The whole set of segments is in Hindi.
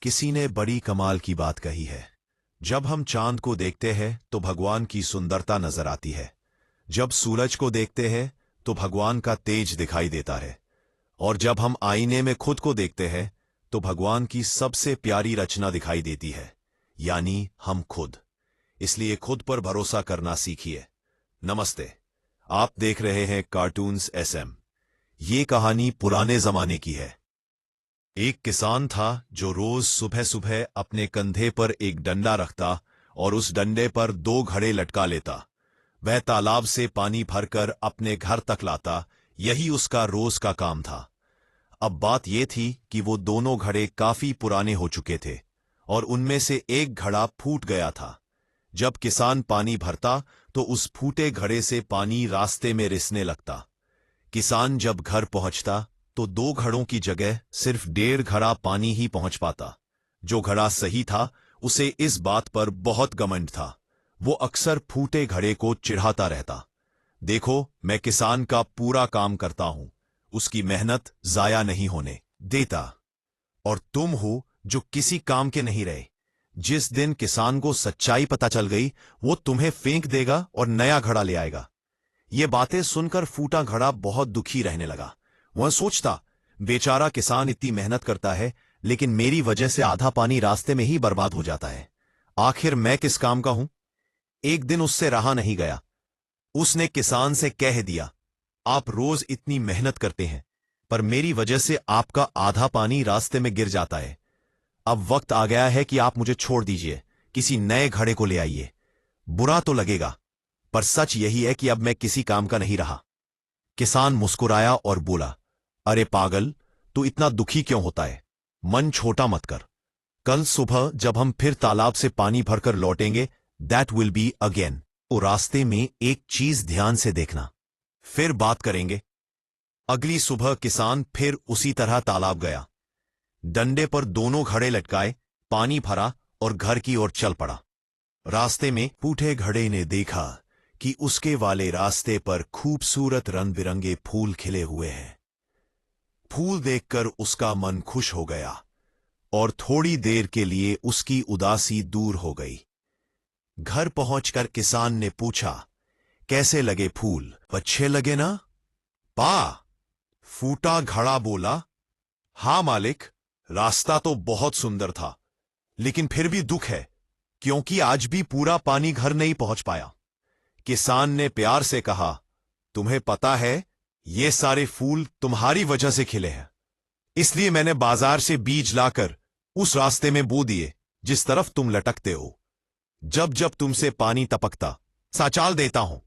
किसी ने बड़ी कमाल की बात कही है। जब हम चांद को देखते हैं तो भगवान की सुंदरता नजर आती है। जब सूरज को देखते हैं तो भगवान का तेज दिखाई देता है। और जब हम आईने में खुद को देखते हैं तो भगवान की सबसे प्यारी रचना दिखाई देती है, यानी हम खुद। इसलिए खुद पर भरोसा करना सीखिए। नमस्ते, आप देख रहे हैं कार्टून्स एसएम। ये कहानी पुराने जमाने की है। एक किसान था जो रोज सुबह सुबह अपने कंधे पर एक डंडा रखता और उस डंडे पर 2 घड़े लटका लेता। वह तालाब से पानी भरकर अपने घर तक लाता। यही उसका रोज का काम था। अब बात यह थी कि वो दोनों घड़े काफी पुराने हो चुके थे और उनमें से एक घड़ा फूट गया था। जब किसान पानी भरता तो उस फूटे घड़े से पानी रास्ते में रिसने लगता। किसान जब घर पहुंचता तो 2 घड़ों की जगह सिर्फ 1.5 घड़ा पानी ही पहुंच पाता। जो घड़ा सही था उसे इस बात पर बहुत घमंड था। वो अक्सर फूटे घड़े को चिढ़ाता रहता। देखो, मैं किसान का पूरा काम करता हूं, उसकी मेहनत जाया नहीं होने देता, और तुम हो जो किसी काम के नहीं रहे। जिस दिन किसान को सच्चाई पता चल गई वो तुम्हें फेंक देगा और नया घड़ा ले आएगा। ये बातें सुनकर फूटा घड़ा बहुत दुखी रहने लगा। वह सोचता, बेचारा किसान इतनी मेहनत करता है लेकिन मेरी वजह से आधा पानी रास्ते में ही बर्बाद हो जाता है। आखिर मैं किस काम का हूं। एक दिन उससे रहा नहीं गया। उसने किसान से कह दिया, आप रोज इतनी मेहनत करते हैं पर मेरी वजह से आपका आधा पानी रास्ते में गिर जाता है। अब वक्त आ गया है कि आप मुझे छोड़ दीजिए, किसी नए घड़े को ले आइए। बुरा तो लगेगा पर सच यही है कि अब मैं किसी काम का नहीं रहा। किसान मुस्कुराया और बोला, अरे पागल, तू इतना दुखी क्यों होता है? मन छोटा मत कर। कल सुबह जब हम फिर तालाब से पानी भरकर लौटेंगे, दैट विल बी अगेन। तो रास्ते में एक चीज ध्यान से देखना, फिर बात करेंगे। अगली सुबह किसान फिर उसी तरह तालाब गया। डंडे पर दोनों घड़े लटकाए, पानी भरा और घर की ओर चल पड़ा। रास्ते में फूटे घड़े ने देखा कि उसके वाले रास्ते पर खूबसूरत रंग बिरंगे फूल खिले हुए हैं। फूल देखकर उसका मन खुश हो गया और थोड़ी देर के लिए उसकी उदासी दूर हो गई। घर पहुंचकर किसान ने पूछा, कैसे लगे फूल? अच्छे लगे ना? पा फूटा घड़ा बोला, हां मालिक, रास्ता तो बहुत सुंदर था लेकिन फिर भी दुख है क्योंकि आज भी पूरा पानी घर नहीं पहुंच पाया। किसान ने प्यार से कहा, तुम्हें पता है ये सारे फूल तुम्हारी वजह से खिले हैं, इसलिए मैंने बाजार से बीज लाकर उस रास्ते में बो दिए जिस तरफ तुम लटकते हो। जब जब तुमसे पानी टपकता साचाल देता हूं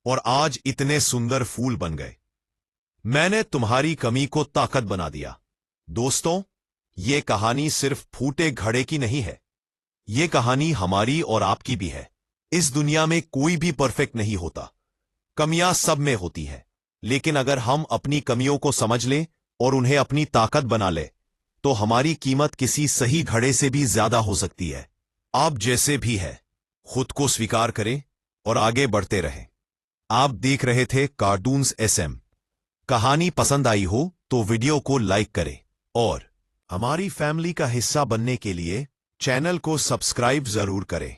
और आज इतने सुंदर फूल बन गए। मैंने तुम्हारी कमी को ताकत बना दिया। दोस्तों, ये कहानी सिर्फ फूटे घड़े की नहीं है, ये कहानी हमारी और आपकी भी है। इस दुनिया में कोई भी परफेक्ट नहीं होता, कमियां सब में होती है, लेकिन अगर हम अपनी कमियों को समझ लें और उन्हें अपनी ताकत बना लें तो हमारी कीमत किसी सही घड़े से भी ज्यादा हो सकती है। आप जैसे भी है, खुद को स्वीकार करें और आगे बढ़ते रहें। आप देख रहे थे कार्टून्स एसएम। कहानी पसंद आई हो तो वीडियो को लाइक करें और हमारी फैमिली का हिस्सा बनने के लिए चैनल को सब्सक्राइब जरूर करें।